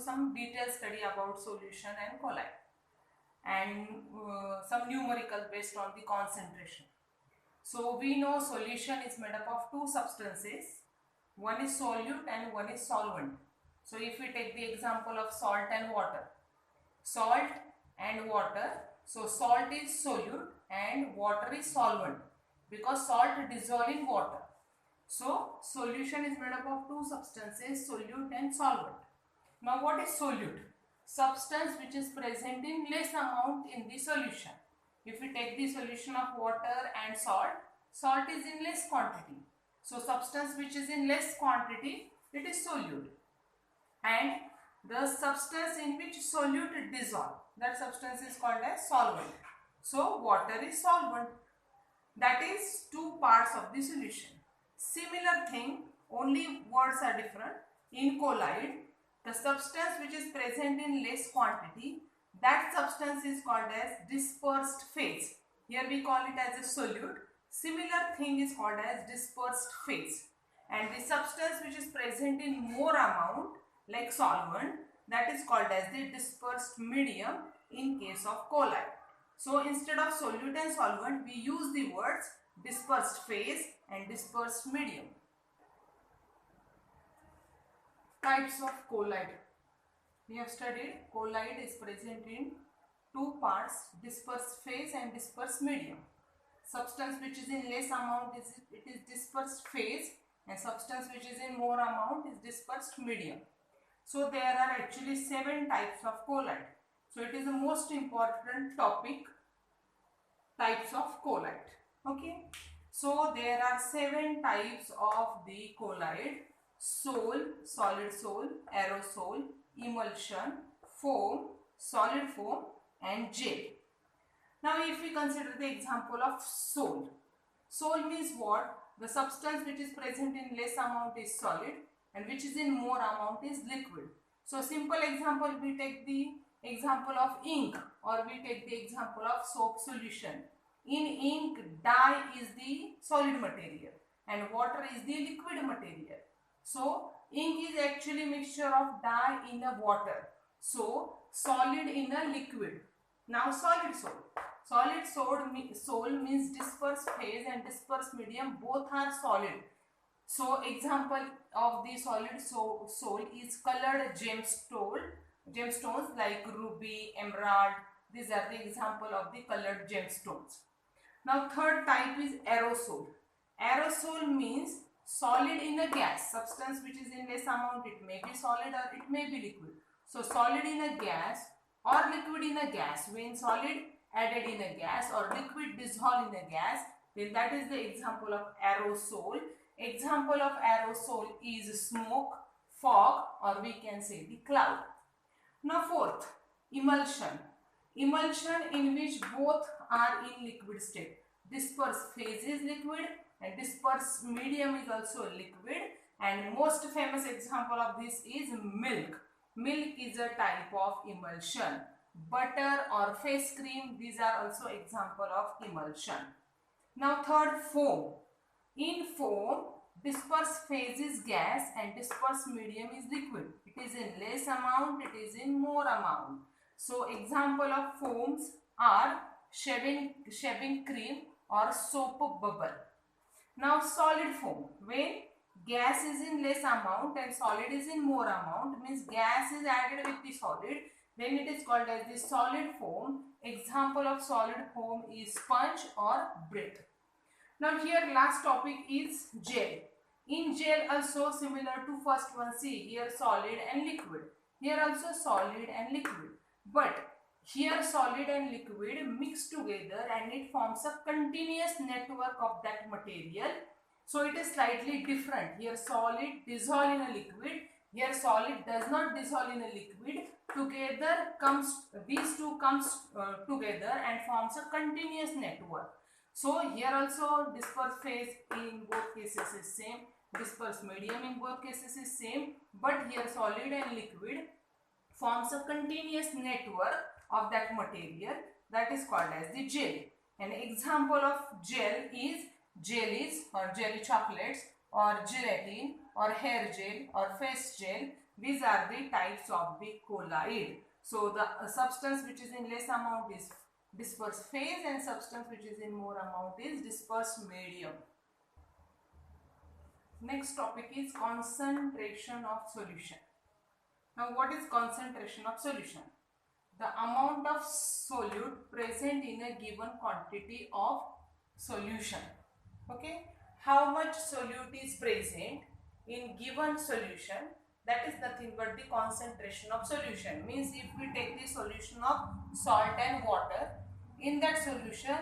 some detailed study about solution and colloid and some numerical based on the concentration. So we know solution is made up of two substances. One is solute and one is solvent. So if we take the example of salt and water. Salt and water. So salt is solute and water is solvent because salt dissolves in water. So solution is made up of two substances, solute and solvent. Now what is solute? Substance which is present in less amount in the solution. If we take the solution of water and salt, salt is in less quantity. So substance which is in less quantity, it is solute. And the substance in which solute dissolve, that substance is called as solvent. So water is solvent. That is two parts of the solution. Similar thing, only words are different. In colloid, the substance which is present in less quantity, that substance is called as dispersed phase. Here we call it as a solute. Similar thing is called as dispersed phase. And the substance which is present in more amount, like solvent, that is called as the dispersed medium in case of colloid. So instead of solute and solvent, we use the words dispersed phase and dispersed medium. Types of colloid. We have studied colloid is present in two parts, dispersed phase and dispersed medium. Substance which is in less amount it is dispersed phase, and substance which is in more amount is dispersed medium. So there are actually 7 types of colloid. So it is the most important topic, types of colloid. Okay. So there are 7 types of the colloid: sol, solid sol, aerosol, emulsion, foam, solid foam, and gel. Now if we consider the example of sol. Sol means what? The substance which is present in less amount is solid and which is in more amount is liquid. So simple example, we take the example of ink, or we take the example of soap solution. In ink, dye is the solid material and water is the liquid material. So ink is actually mixture of dye in a water. So solid in a liquid. Now solid sol. Solid sol means dispersed phase and dispersed medium, both are solid. So example of the solid sol is colored gemstones like ruby, emerald. These are the example of the colored gemstones. Now third type is aerosol. Aerosol means solid in a gas, substance which is in less amount, it may be solid or it may be liquid. So solid in a gas or liquid in a gas, when solid added in a gas or liquid dissolved in a gas, then that is the example of aerosol. Example of aerosol is smoke, fog, or we can say the cloud. Now fourth, emulsion. Emulsion in which both are in liquid state. Dispersed phase is liquid and dispersed medium is also liquid, and most famous example of this is milk. Milk is a type of emulsion. Butter or face cream, these are also example of emulsion. Now third, foam. In foam, dispersed phase is gas and dispersed medium is liquid. It is in less amount, it is in more amount. So example of foams are shaving cream or soap bubble. Now solid foam, when gas is in less amount and solid is in more amount, means gas is added with the solid, then it is called as the solid foam. Example of solid foam is sponge or bread. Now here last topic is gel. In gel also similar to first one, see here solid and liquid. Here also solid and liquid. But here solid and liquid mix together and it forms a continuous network of that material. So it is slightly different. Here solid dissolve in a liquid. Here solid does not dissolve in a liquid. Together these two comes together and forms a continuous network. So here also dispersed phase in both cases is same. Dispersed medium in both cases is same. But here solid and liquid forms a continuous network of that material, that is called as the gel. An example of gel is jellies or jelly chocolates or gelatin or hair gel or face gel. These are the types of the colloid. So the substance which is in less amount is dispersed phase and substance which is in more amount is dispersed medium. Next topic is concentration of solution. Now what is concentration of solution? The amount of solute present in a given quantity of solution. Okay, how much solute is present in given solution, that is nothing but the concentration of solution. Means if we take the solution of salt and water, in that solution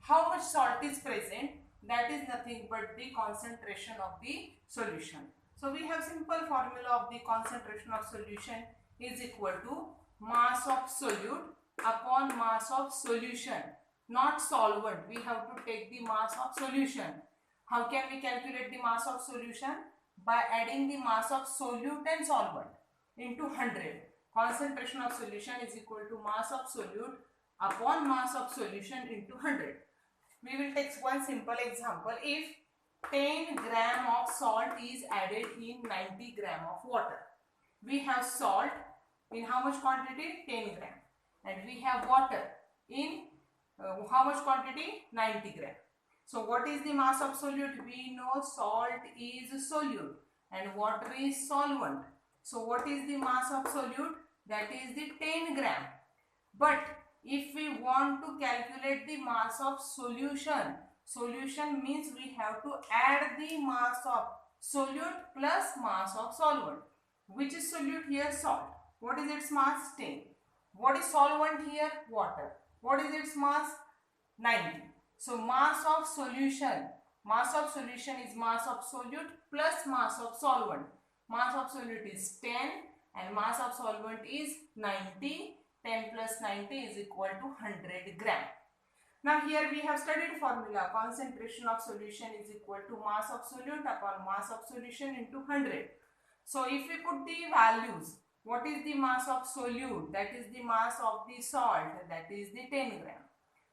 how much salt is present, that is nothing but the concentration of the solution. So we have simple formula of the concentration of solution is equal to mass of solute upon mass of solution, not solvent. We have to take the mass of solution. How can we calculate the mass of solution? By adding the mass of solute and solvent into 100. Concentration of solution is equal to mass of solute upon mass of solution into 100. We will take one simple example. If 10 gram of salt is added in 90 gram of water, we have salt in how much quantity? 10 gram, and we have water in how much quantity? 90 gram. So what is the mass of solute? We know salt is solute and water is solvent. So what is the mass of solute? That is the 10 gram. But if we want to calculate the mass of solution, solution means we have to add the mass of solute plus mass of solvent. Which is solute here? Salt. What is its mass? 10. What is solvent here? Water. What is its mass? 90. So mass of solution is mass of solute plus mass of solvent. Mass of solute is 10 and mass of solvent is 90. 10 plus 90 is equal to 100 gram. Now here we have studied formula. Concentration of solution is equal to mass of solute upon mass of solution into 100. So if we put the values, what is the mass of solute? That is the mass of the salt, that is the 10 gram.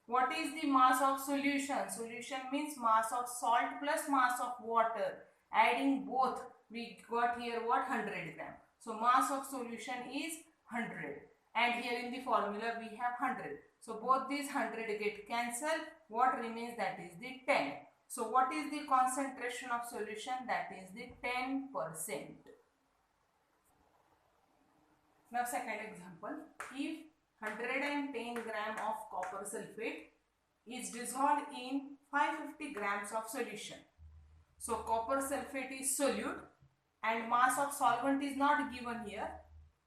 What is the mass of solution? Solution means mass of salt plus mass of water. Adding both, we got here what? 100 gram. So mass of solution is 100. And here in the formula we have 100. So both these 100 get cancelled. What remains? That is the 10. So what is the concentration of solution? That is the 10%. Now second example. If 110 gram of copper sulfate is dissolved in 550 grams of solution. So copper sulfate is solute and mass of solvent is not given here.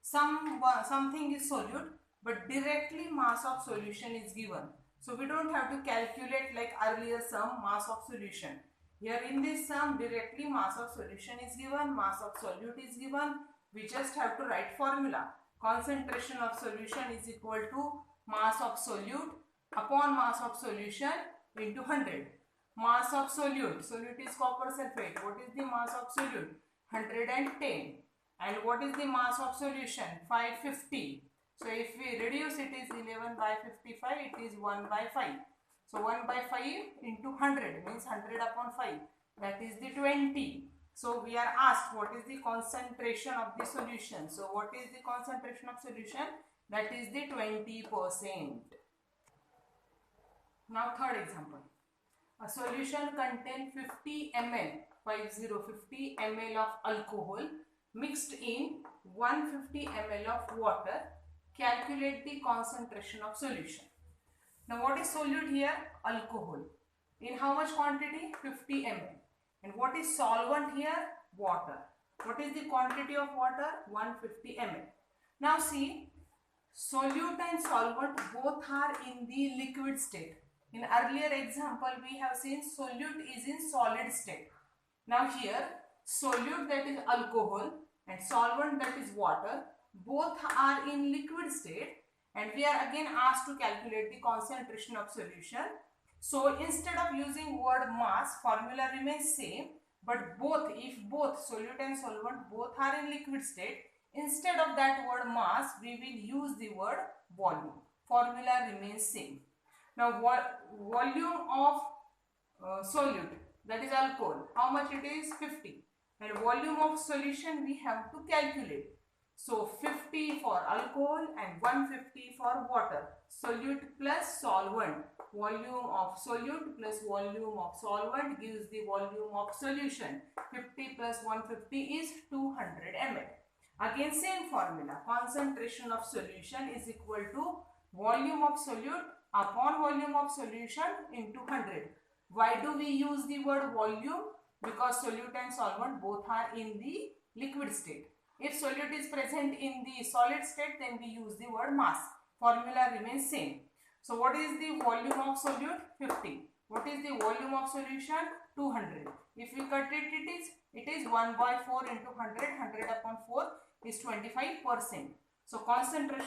Something is solute, but directly mass of solution is given. So we don't have to calculate like earlier sum mass of solution. Here in this sum directly mass of solution is given, mass of solute is given. We just have to write formula. Concentration of solution is equal to mass of solute upon mass of solution into 100. Mass of solute is copper sulfate. What is the mass of solute? 110. And what is the mass of solution? 550. So if we reduce, it is 11 by 55, it is 1 by 5. So 1 by 5 into 100 means 100 upon 5. That is the 20. So we are asked what is the concentration of the solution. So what is the concentration of solution? That is the 20%. Now third example. A solution contains 50 ml, 50 ml of alcohol mixed in 150 ml of water. Calculate the concentration of solution. Now what is solute here? Alcohol. In how much quantity? 50 ml. And what is solvent here? Water. What is the quantity of water? 150 ml. Now see, solute and solvent both are in the liquid state. In earlier example we have seen solute is in solid state. Now here solute, that is alcohol, and solvent, that is water, both are in liquid state, and we are again asked to calculate the concentration of solution. So instead of using word mass, formula remains same, but both, if both solute and solvent both are in liquid state, instead of that word mass we will use the word volume. Formula remains same. Now volume of solute, that is alcohol, how much it is? 50. And volume of solution we have to calculate. So 50 for alcohol and 150 for water. Solute plus solvent. Volume of solute plus volume of solvent gives the volume of solution. 50 plus 150 is 200 ml. Again same formula. Concentration of solution is equal to volume of solute upon volume of solution into 100. Why do we use the word volume? Because solute and solvent both are in the liquid state. If solute is present in the solid state, then we use the word mass. Formula remains same. So what is the volume of solute? 50. What is the volume of solution? 200. If we cut it, it is 1 by 4 into 100. 100 upon 4 is 25%. So concentration